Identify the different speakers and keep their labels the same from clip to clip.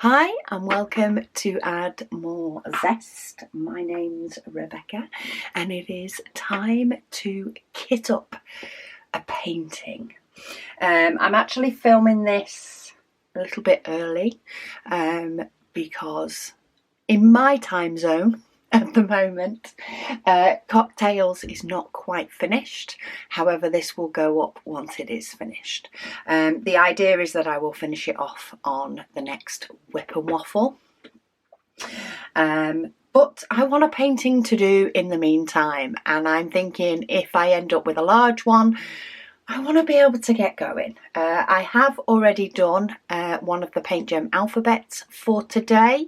Speaker 1: Hi and welcome to Add More Zest. My name's Rebecca and it is time to kit up a painting. I'm actually filming this a little bit early because in my time zone at the moment, cocktails is not quite finished. However, this will go up once it is finished. The idea is that I will finish it off on the next whip and waffle. But I want a painting to do in the meantime, and I'm thinking if I end up with a large one, I want to be able to get going. I have already done one of the Paint Gem alphabets for today.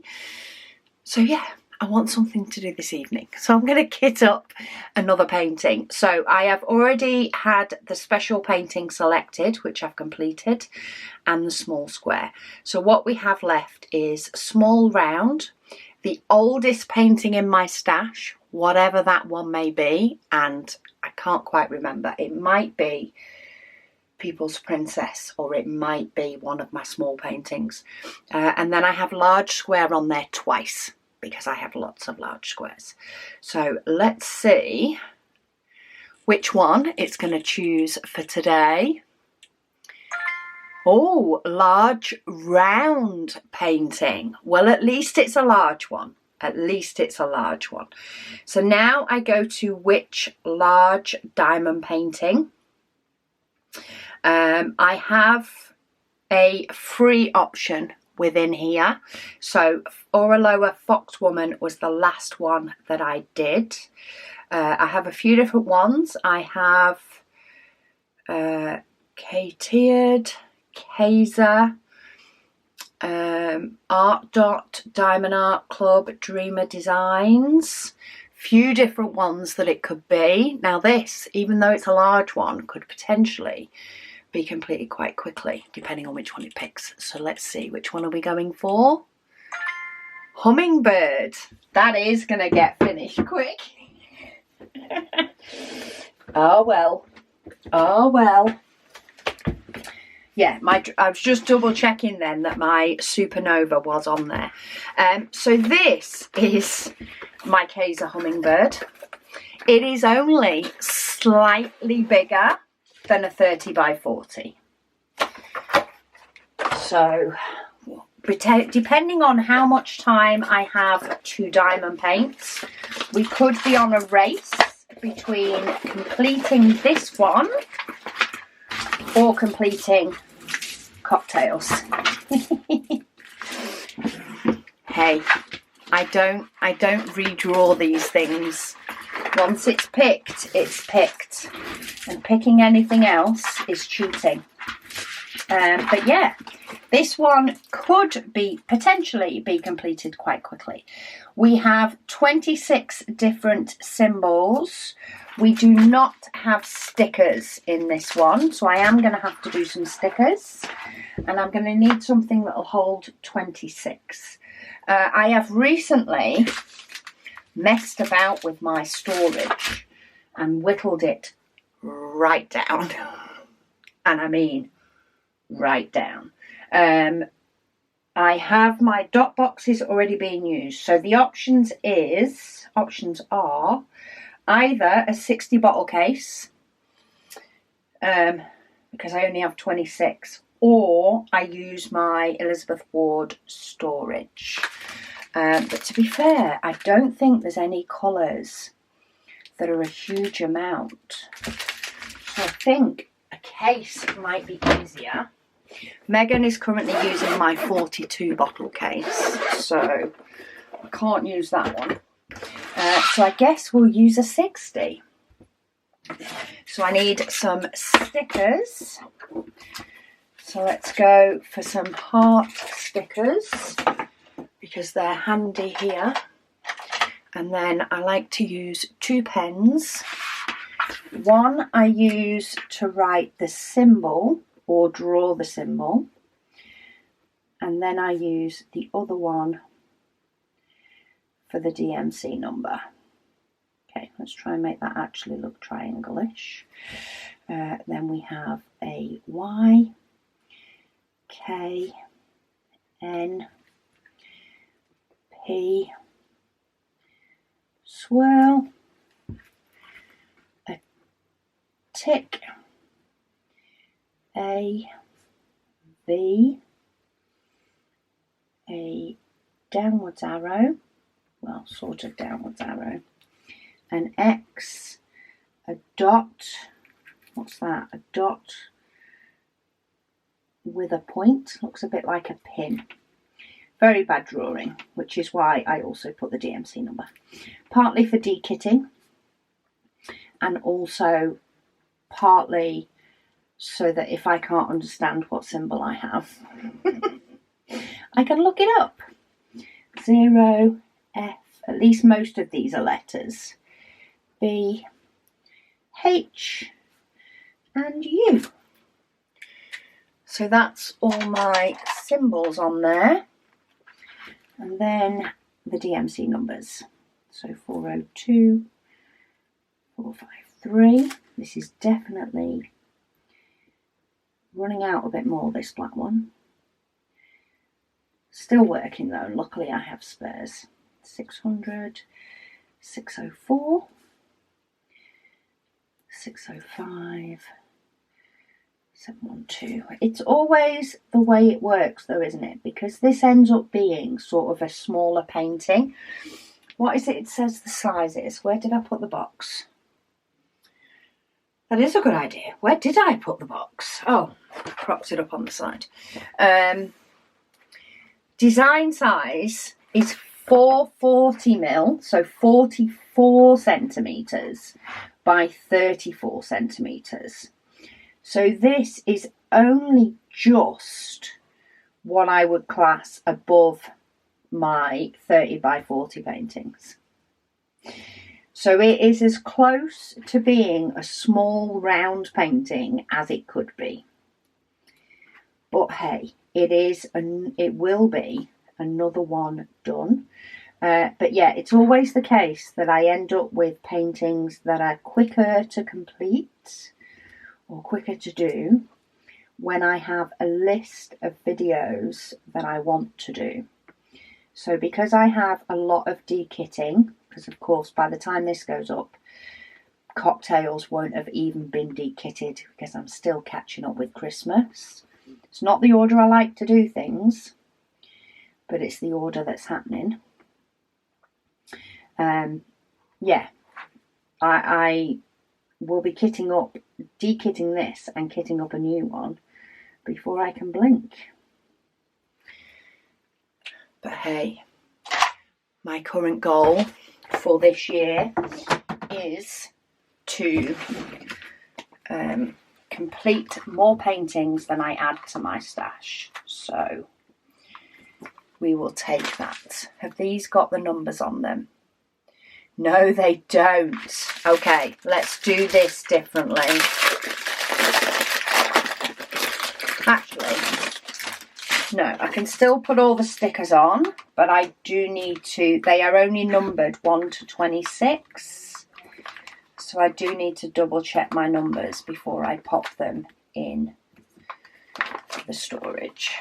Speaker 1: So yeah, I want something to do this evening. So I'm going to kit up another painting. So I have already had the special painting selected, which I've completed, and the small square. So what we have left is small round, the oldest painting in my stash, whatever that one may be, and I can't quite remember. It might be People's Princess, or it might be one of my small paintings. And then I have large square on there twice, because I have lots of large squares. So let's see which one it's going to choose for today. Oh, large round painting. Well, at least it's a large one. At least it's a large one. So now I go to which large diamond painting. I have a free option within here. So or a lower Foxwoman was the last one that I did. I have a few different ones. I have Kaiser, Art Dot, Diamond Art Club, Dreamer Designs. Few different ones that it could be. Now this, even though it's a large one, could potentially be completed quite quickly, depending on which one it picks. So let's see, which one are we going for? Hummingbird. That is going to get finished quick. Oh well. Oh well. Yeah, I was just double checking then that my supernova was on there. So this is my Kaiser Hummingbird. It is only slightly bigger than a 30 by 40. So depending on how much time I have to diamond paint, we could be on a race between completing this one or completing cocktails. Hey, I don't redraw these things. Once it's picked, it's picked. And picking anything else is cheating. But yeah, this one could potentially be completed quite quickly. We have 26 different symbols. We do not have stickers in this one, so I am going to have to do some stickers. And I'm going to need something that will hold 26. I have recently messed about with my storage and whittled it right down. And I mean right down. I have my dot boxes already being used. So the options are either a 60 bottle case, because I only have 26, or I use my Elizabeth Ward storage. But to be fair, I don't think there's any colours that are a huge amount. So I think a case might be easier. Megan is currently using my 42 bottle case, so I can't use that one. So I guess we'll use a 60. So I need some stickers. So let's go for some heart stickers, because they're handy here. And then I like to use 2 pens. One I use to write the symbol or draw the symbol. And then I use the other one for the DMC number. Okay, let's try and make that actually look triangle-ish. Then we have a Y, K, N, P, swirl, a tick, A, V, a downwards arrow, well, sort of downwards arrow, an X, a dot, what's that, a dot with a point, looks a bit like a pin. Very bad drawing, which is why I also put the DMC number. Partly for dekitting, and also partly so that if I can't understand what symbol I have, I can look it up. 0, F, at least most of these are letters, B, H, and U. So that's all my symbols on there. And then the DMC numbers. So 402, 453. This is definitely running out a bit more, this black one. Still working though, luckily I have spares. 600, 604, 605, 712. It's always the way it works though, isn't it? Because this ends up being sort of a smaller painting. What is it? It says the size is. Where did I put the box? That is a good idea. Where did I put the box? Oh, I propped it up on the side. Design size is 440mm, so 44 centimetres by 34 centimetres. So this is only just what I would class above my 30 by 40 paintings. So it is as close to being a small round painting as it could be. But hey, it will be another one done. But yeah, it's always the case that I end up with paintings that are quicker to complete or quicker to do when I have a list of videos that I want to do. So because I have a lot of dekitting, because of course by the time this goes up, cocktails won't have even been dekitted because I'm still catching up with Christmas. It's not the order I like to do things, but it's the order that's happening. Yeah, I will be dekitting this and kitting up a new one before I can blink. But hey, my current goal for this year is to complete more paintings than I add to my stash. So we will take that. Have these got the numbers on them? No, they don't. Okay, let's do this differently. Actually, no, I can still put all the stickers on, but I do need to, they are only numbered 1 to 26. So I do need to double check my numbers before I pop them in the storage.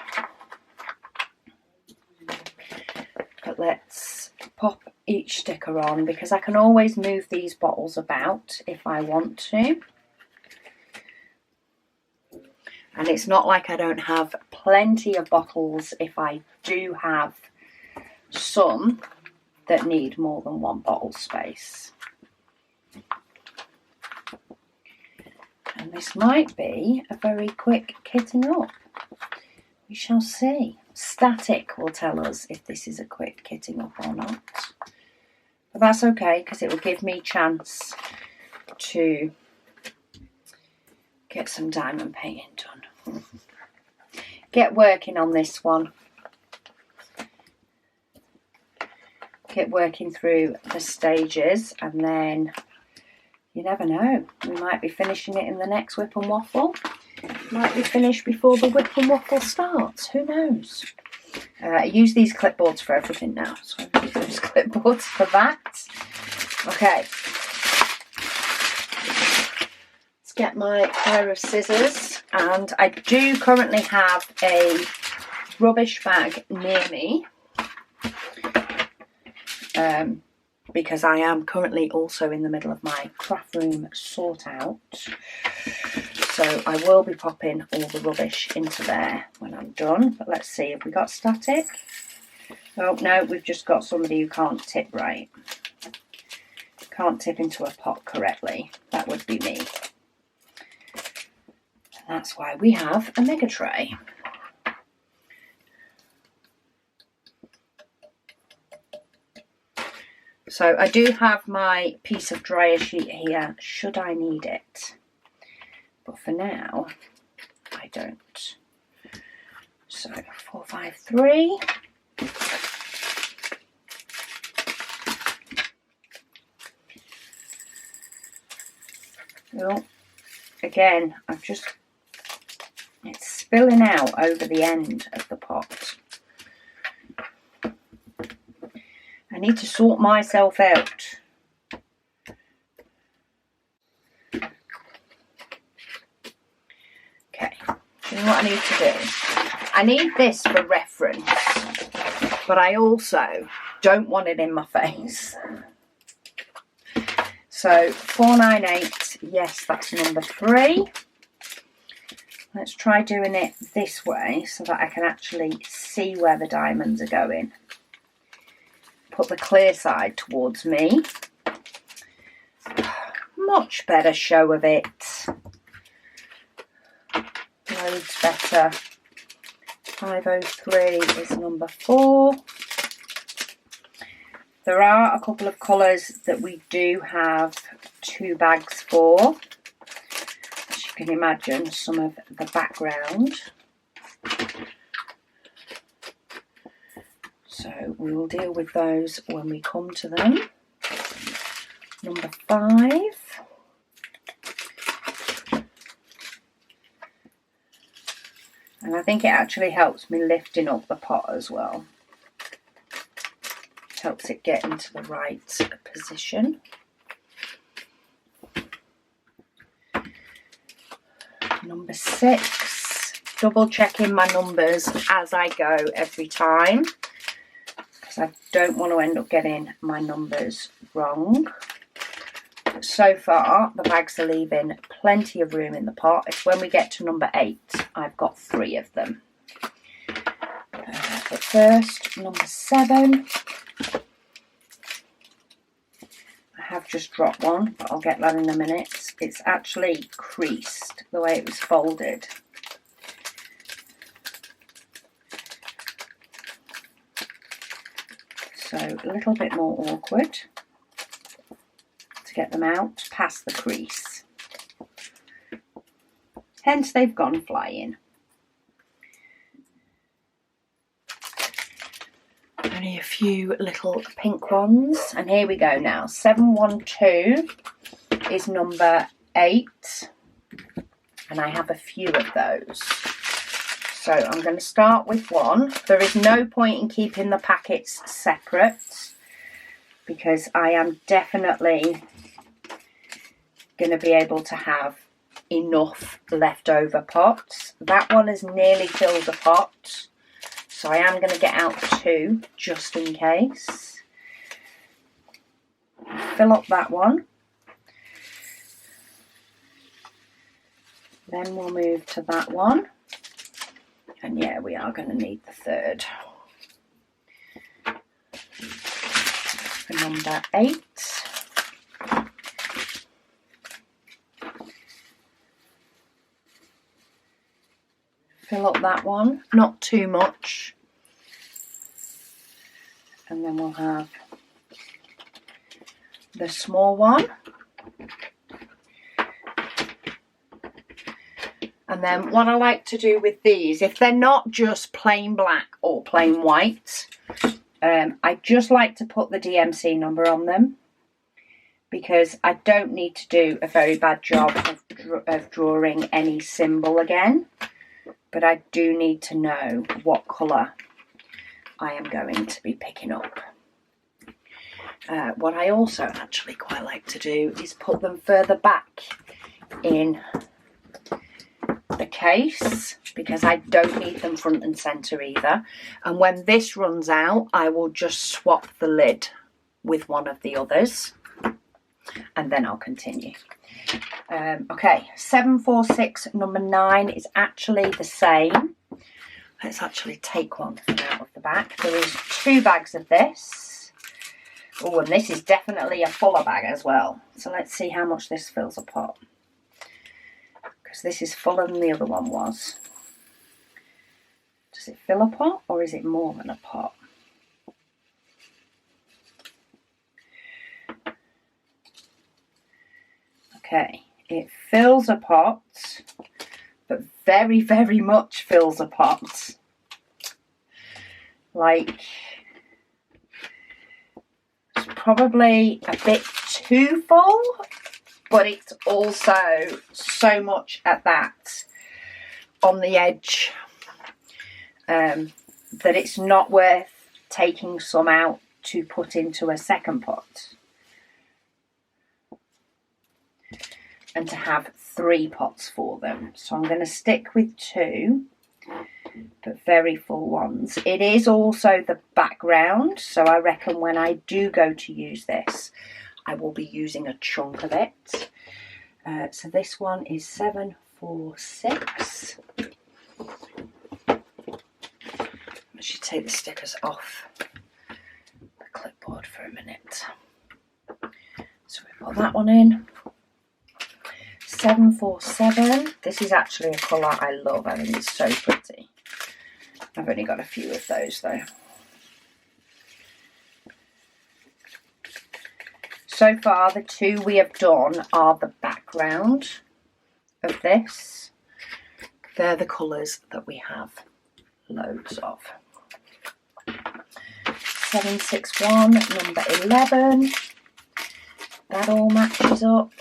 Speaker 1: But let's pop each sticker on because I can always move these bottles about if I want to. And it's not like I don't have plenty of bottles if I do have some that need more than one bottle space. And this might be a very quick kitting up. We shall see. Static will tell us if this is a quick kitting up or not. But that's okay because it will give me a chance to get some diamond painting done. Get working on this one. Get working through the stages and then you never know. We might be finishing it in the next Whip and Waffle. Might be finished before the Whip and Waffle starts. Who knows? I use these clipboards for everything now. So I use those clipboards for that. Okay. Let's get my pair of scissors. And I do currently have a rubbish bag near me. because I am currently also in the middle of my craft room sort out. So I will be popping all the rubbish into there when I'm done. But let's see, have we got static? Oh no, we've just got somebody who can't tip right. Can't tip into a pot correctly. That would be me. That's why we have a mega tray. So I do have my piece of dryer sheet here, should I need it. But for now, I don't. So 453. Well, again, it's spilling out over the end of the pot. I need to sort myself out. Okay, you know what I need to do? I need this for reference, but I also don't want it in my face. So 498, yes, that's number 3. Let's try doing it this way so that I can actually see where the diamonds are going. Put the clear side towards me. Much better show of it. Loads better. 503 is number 4. There are a couple of colours that we do have 2 bags for. As you can imagine, some of the background. So we will deal with those when we come to them. Number 5. And I think it actually helps me lifting up the pot as well. It helps it get into the right position. Number 6. Double checking my numbers as I go every time, because I don't want to end up getting my numbers wrong. But so far, the bags are leaving plenty of room in the pot. It's when we get to number 8, I've got 3 of them. But first, number 7. I have just dropped one, but I'll get that in a minute. It's actually creased the way it was folded. So a little bit more awkward to get them out past the crease. Hence they've gone flying. Only a few little pink ones. And here we go now. 712 is number 8. And I have a few of those. So I'm going to start with one. There is no point in keeping the packets separate, because I am definitely going to be able to have enough leftover pots. That one has nearly filled the pot, so I am going to get out 2 just in case. Fill up that one. Then we'll move to that one. And yeah, we are going to need the 3rd. For number 8. Fill up that one, not too much. And then we'll have the small one. And then what I like to do with these, if they're not just plain black or plain white, I just like to put the DMC number on them, because I don't need to do a very bad job of drawing any symbol again, but I do need to know what colour I am going to be picking up. What I also actually quite like to do is put them further back in the case, because I don't need them front and centre either. And when this runs out, I will just swap the lid with one of the others, and then I'll continue. Okay, 746 number 9 is actually the same. Let's actually take one out of the back. There is 2 bags of this. Oh, and this is definitely a fuller bag as well. So let's see how much this fills a pot. Because this is fuller than the other one was. Does it fill a pot or is it more than a pot? Okay, it fills a pot, but very, very much fills a pot. Like, it's probably a bit too full, but it's also so much at that on the edge that it's not worth taking some out to put into a second pot. And to have 3 pots for them. So I'm going to stick with 2, but very full ones. It is also the background, so I reckon when I do go to use this, I will be using a chunk of it. So this one is 746. I should take the stickers off the clipboard for a minute. So we put that one in. 747. This is actually a colour I love. I think it's so pretty. I've only got a few of those though. So far the 2 we have done are the background of this. They're the colours that we have loads of. 761, number 11. That all matches up.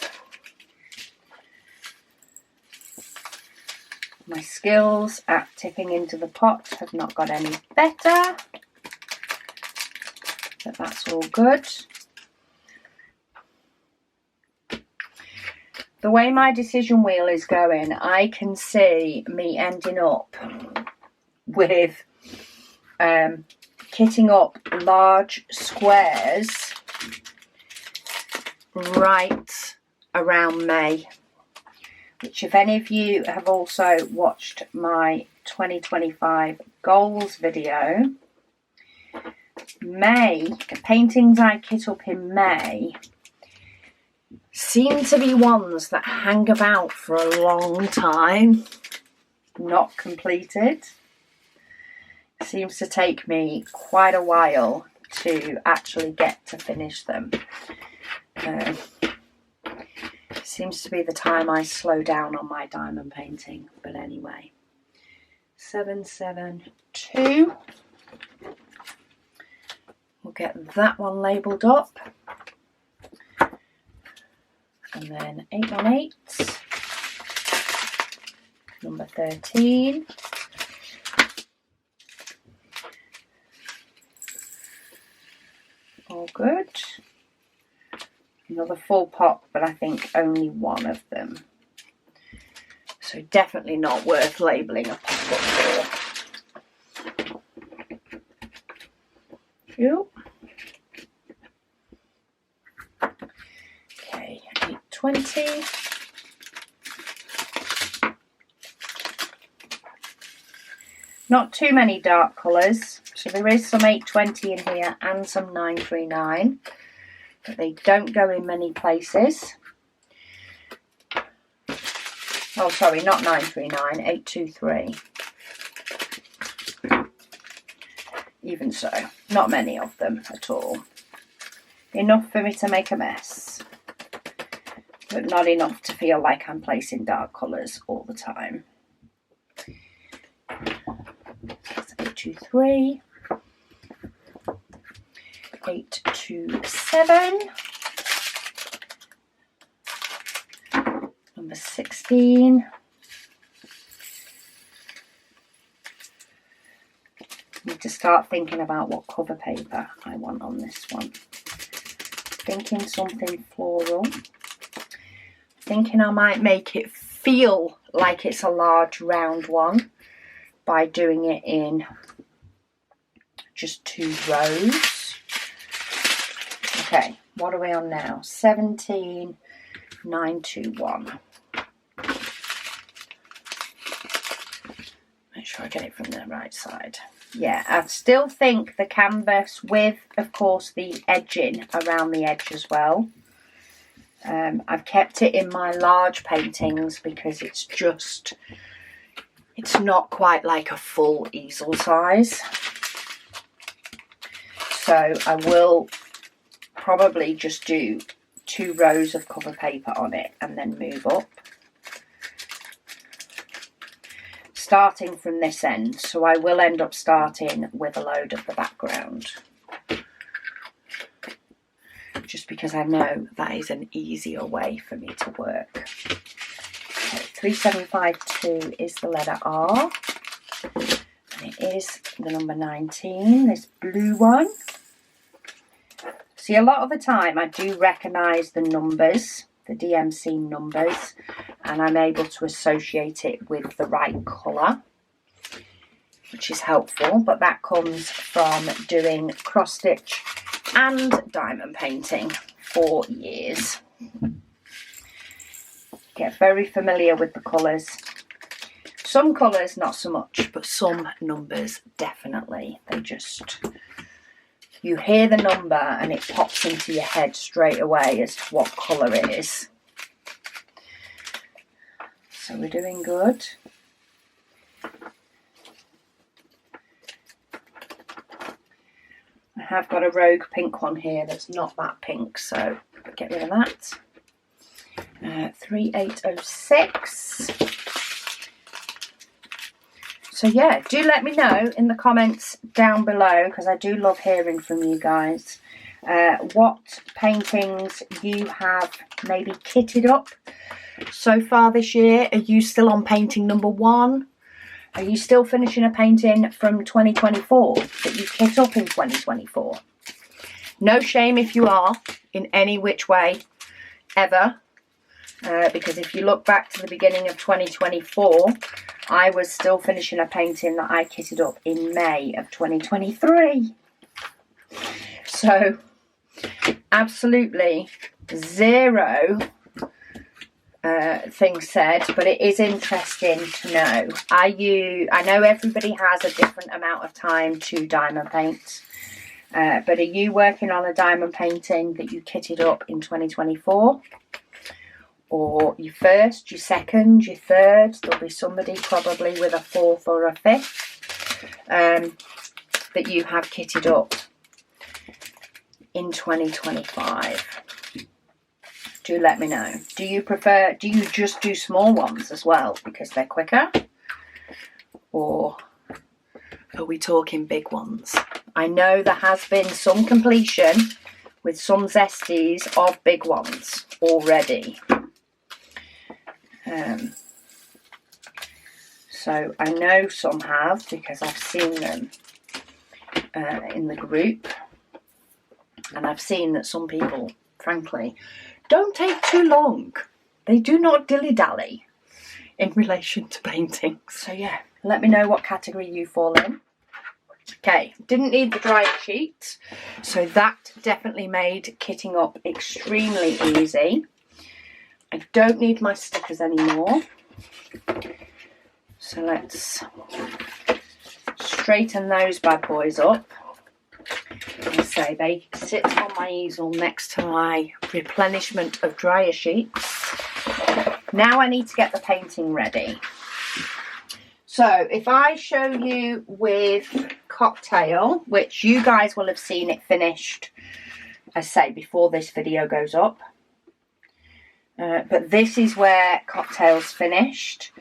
Speaker 1: My skills at tipping into the pot have not got any better, but that's all good. The way my decision wheel is going, I can see me ending up with kitting up large squares right around May. Which, if any of you have also watched my 2025 goals video, May, the paintings I kit up in May seem to be ones that hang about for a long time, not completed. It seems to take me quite a while to actually get to finish them. Seems to be the time I slow down on my diamond painting, but anyway. 772. We'll get that one labelled up. And then 818, number 13. All good. Another full pot, but I think only one of them. So definitely not worth labelling a pot for. Okay, 820. Not too many dark colours. So there is some 820 in here and some 939. But they don't go in many places. Oh, sorry, not 939, 823. Even so, not many of them at all. Enough for me to make a mess, but not enough to feel like I'm placing dark colours all the time. That's 823. 827, number 16. Need to start thinking about what cover paper I want on this one. Thinking something floral. Thinking I might make it feel like it's a large round one by doing it in just 2 rows. Okay, what are we on now? 17921. Make sure I get it from the right side. Yeah, I still think the canvas with, of course, the edging around the edge as well. I've kept it in my large paintings because it's not quite like a full easel size. So I will probably just do 2 rows of cover paper on it and then move up. Starting from this end, so I will end up starting with a load of the background. Just because I know that is an easier way for me to work. Okay, 3752 is the letter R. And it is the number 19, this blue one. See, a lot of the time I do recognise the numbers, the DMC numbers, and I'm able to associate it with the right colour, which is helpful, but that comes from doing cross stitch and diamond painting for years. Get very familiar with the colours. Some colours not so much, but some numbers definitely. You hear the number and it pops into your head straight away as to what colour it is. So we're doing good. I have got a rogue pink one here that's not that pink, so get rid of that. 3806. So yeah, do let me know in the comments down below, because I do love hearing from you guys, what paintings you have maybe kitted up so far this year. Are you still on painting number 1? Are you still finishing a painting from 2024 that you kit up in 2024? No shame if you are, in any which way, ever. Because if you look back to the beginning of 2024, I was still finishing a painting that I kitted up in May of 2023. So, absolutely zero things said, but it is interesting to know. I know everybody has a different amount of time to diamond paint, but are you working on a diamond painting that you kitted up in 2024? Or your first, your second, your third? There'll be somebody probably with a 4th or a 5th that you have kitted up in 2025. Do let me know. Do you just do small ones as well because they're quicker? Or are we talking big ones? I know there has been some completion with some zesties of big ones already. So I know some have, because I've seen them in the group, and I've seen that some people, frankly, don't take too long. They do not dilly-dally in relation to painting. So yeah, let me know what category you fall in. Okay, didn't need the dryer sheet, so that definitely made kitting up extremely easy. I don't need my stickers anymore. So let's straighten those bad boys up. As I say, they sit on my easel next to my replenishment of dryer sheets. Now I need to get the painting ready. So if I show you with Cocktail, which you guys will have seen it finished, I say, before this video goes up. But this is where Cocktail's finished.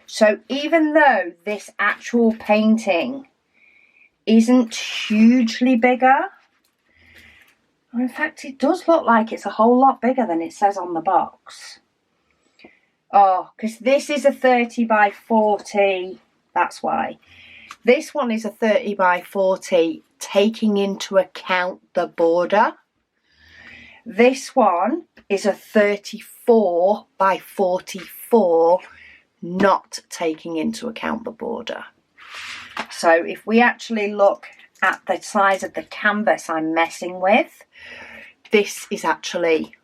Speaker 1: So even though this actual painting isn't hugely bigger, or in fact it does look like it's a whole lot bigger than it says on the box. Oh, because this is a 30 by 40, that's why. This one is a 30 by 40 taking into account the border. This one is a 34 by 44 not taking into account the border. So if we actually look at the size of the canvas I'm messing with, this is actually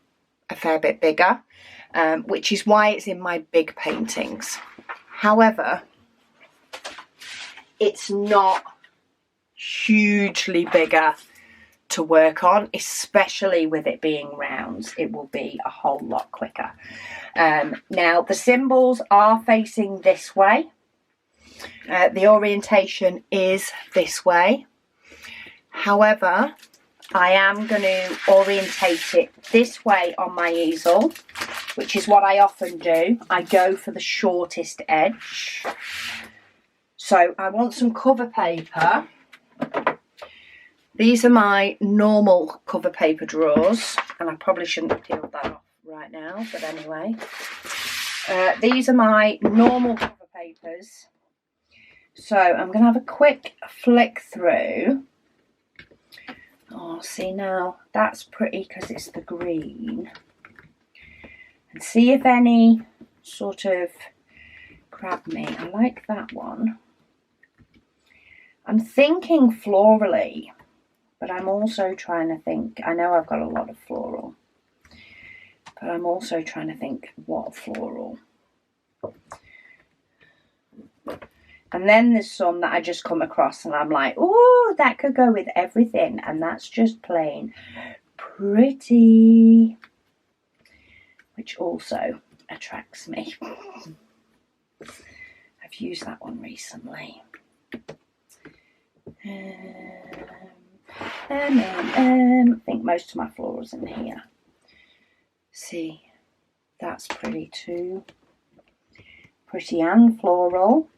Speaker 1: a fair bit bigger, which is why it's in my big paintings. However, it's not hugely bigger to work on, especially with it being rounds. It will be a whole lot quicker. Now the symbols are facing this way. The orientation is this way. However, I am going to orientate it this way on my easel, which is what I often do. I go for the shortest edge. So I want some cover paper. These are my normal cover paper drawers, and I probably shouldn't have peeled that off right now, but anyway. These are my normal cover papers. So I'm going to have a quick flick through. Oh, see now, that's pretty because it's the green. And see if any sort of grab me. I like that one. I'm thinking florally, but I'm also trying to think, I know I've got a lot of floral, but I'm also trying to think what floral. And then there's some that I just come across and I'm like, oh, that could go with everything. And that's just plain pretty, which also attracts me. I've used that one recently. I think most of my florals in here. See, that's pretty too. Pretty and floral.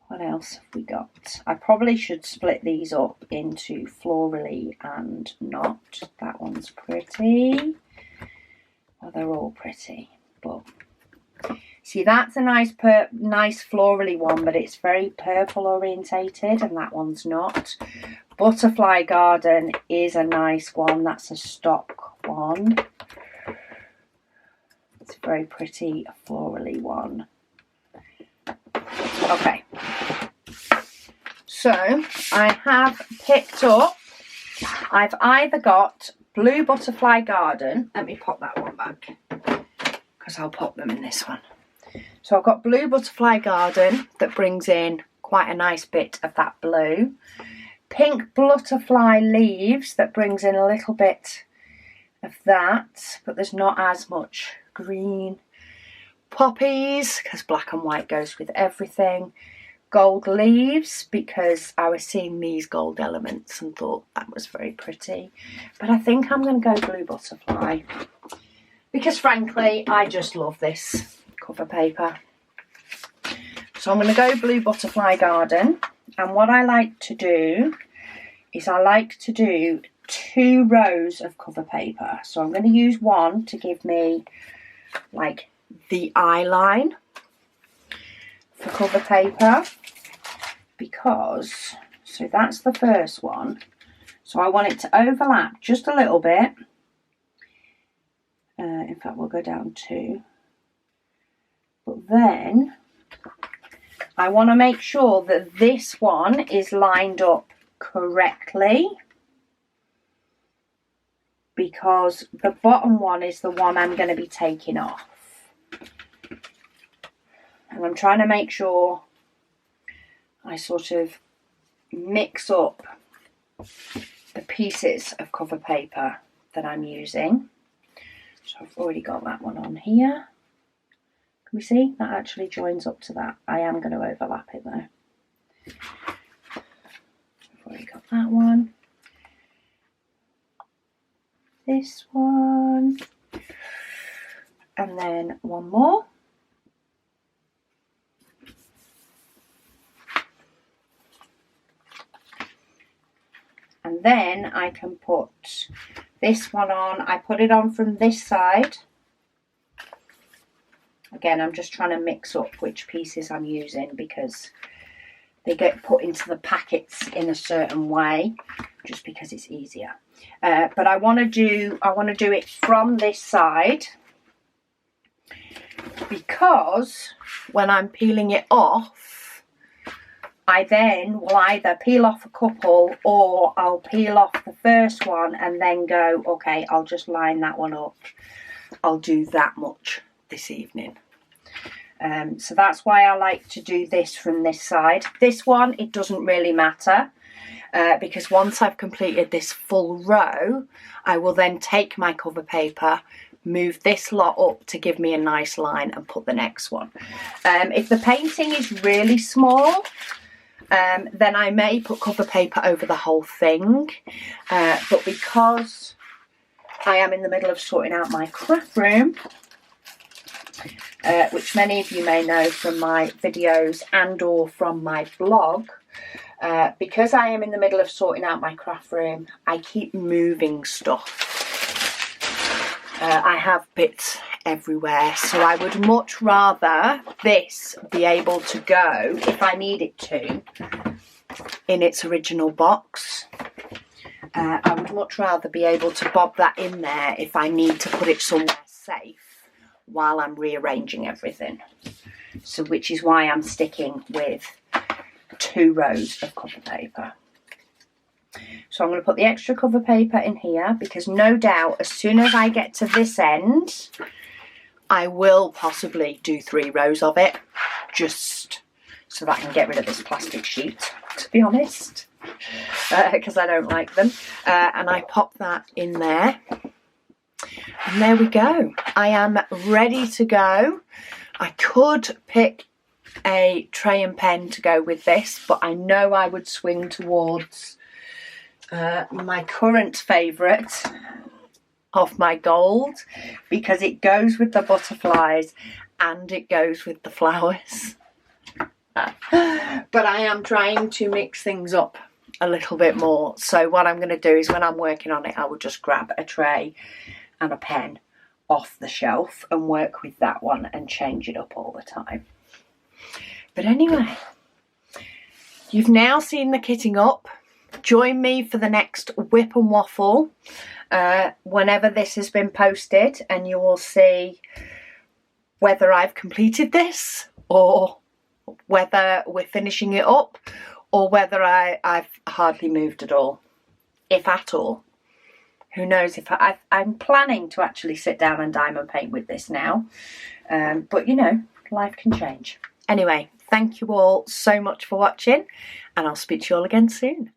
Speaker 1: What else have we got? I probably should split these up into florally and not. That one's pretty. Well, they're all pretty, but see, that's a nice florally one, but it's very purple orientated, and that one's not. Butterfly Garden is a nice one. That's a stock one. It's a very pretty florally one. Okay. So I have picked up, I've either got Blue Butterfly Garden. Let me pop that one back because I'll pop them in this one. So I've got Blue Butterfly Garden that brings in quite a nice bit of that blue. Pink Butterfly Leaves that brings in a little bit of that, but there's not as much green. Poppies, because black and white goes with everything. Gold Leaves, because I was seeing these gold elements and thought that was very pretty. But I think I'm going to go Blue Butterfly, because frankly, I just love this cover paper. So I'm going to go Blue Butterfly Garden. And what I like to do is I like to do 2 rows of cover paper. So I'm going to use one to give me like the eye line for cover paper, because, so that's the first one. So I want it to overlap just a little bit. In fact, we'll go down 2. But then I want to make sure that this one is lined up correctly, because the bottom one is the one I'm going to be taking off. And I'm trying to make sure I sort of mix up the pieces of cover paper that I'm using. So I've already got that one on here. Can we see? That actually joins up to that. I am going to overlap it though. I've already got that one. This one. And then one more. And then I can put this one on. I put it on from this side. Again, I'm just trying to mix up which pieces I'm using because they get put into the packets in a certain way, just because it's easier. But I want to do it from this side, because when I'm peeling it off, I then will either peel off a couple, or I'll peel off the first one and then go, okay, I'll just line that one up. I'll do that much this evening. So that's why I like to do this from this side. This one, it doesn't really matter, because once I've completed this full row, I will then take my cover paper, move this lot up to give me a nice line, and put the next one. If the painting is really small, then I may put cover paper over the whole thing, but because I am in the middle of sorting out my craft room, which many of you may know from my videos and or from my blog, because I am in the middle of sorting out my craft room, I keep moving stuff. I have bits everywhere, so I would much rather this be able to go, if I need it to, in its original box. I would much rather be able to bob that in there if I need to put it somewhere safe while I'm rearranging everything. So which is why I'm sticking with 2 rows of cover paper. So I'm going to put the extra cover paper in here, because no doubt as soon as I get to this end, I will possibly do 3 rows of it, just so that I can get rid of this plastic sheet, to be honest, because I don't like them. And I pop that in there. And there we go. I am ready to go. I could pick a tray and pen to go with this, but I know I would swing towards my current favourite of my gold, because it goes with the butterflies and it goes with the flowers. But I am trying to mix things up a little bit more. So what I'm going to do is, when I'm working on it, I will just grab a tray and a pen off the shelf and work with that one and change it up all the time. But anyway, you've now seen the kitting up. Join me for the next whip and waffle whenever this has been posted, and you will see whether I've completed this, or whether we're finishing it up, or whether I've hardly moved at all, if at all. Who knows? If I'm planning to actually sit down and diamond paint with this now, but you know, life can change. Anyway, thank you all so much for watching, and I'll speak to you all again soon.